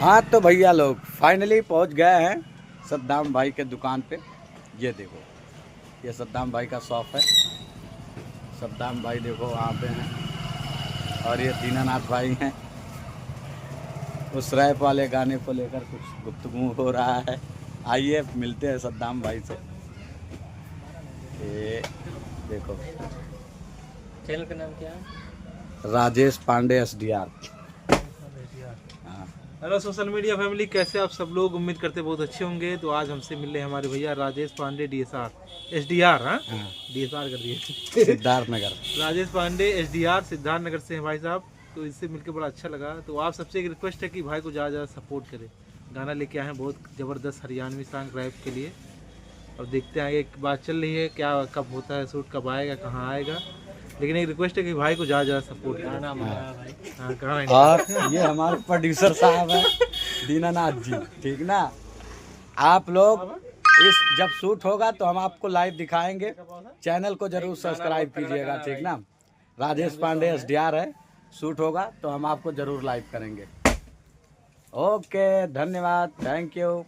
हाँ तो भैया लोग फाइनली पहुंच गए हैं सद्दाम भाई के दुकान पे। ये देखो, ये सद्दाम भाई का शॉप है। सद्दाम भाई देखो वहाँ पे हैं और ये दीनानाथ भाई हैं। उस रैप वाले गाने को लेकर कुछ गुफ्तगू हो रहा है। आइए मिलते हैं सद्दाम भाई से। ये देखो, चैनल का नाम क्या है? राजेश पांडे SDR। हाँ हेलो सोशल मीडिया फैमिली, कैसे आप सब लोग? उम्मीद करते बहुत अच्छे होंगे। तो आज हमसे मिल रहे हैं हमारे भैया राजेश पांडे DSR SDR। हाँ, DSR कर दिए सिद्धार्थनगर। राजेश पांडे SDR सिद्धार्थनगर से हैं भाई साहब। तो इससे मिलकर बड़ा अच्छा लगा। तो आप सबसे एक रिक्वेस्ट है कि भाई को ज़्यादा ज़्यादा सपोर्ट करें। गाना लेके आए हैं बहुत ज़बरदस्त हरियाणवी सॉन्ग रैप के लिए, और देखते हैं आगे बात चल रही है क्या कब होता है शूट, कब आएगा, कहाँ आएगा। लेकिन एक रिक्वेस्ट है कि भाई को ज़्यादा ज़्यादा सपोर्ट करें। हाँ, कहाँ और ये हमारे प्रोड्यूसर साहब हैं दीनानाथ जी, ठीक ना। आप लोग इस जब शूट होगा तो हम आपको लाइव दिखाएंगे। चैनल को जरूर सब्सक्राइब कीजिएगा, ठीक ना। राजेश पांडे SDR है। शूट होगा तो हम आपको जरूर लाइव करेंगे। ओके, धन्यवाद, थैंक यू।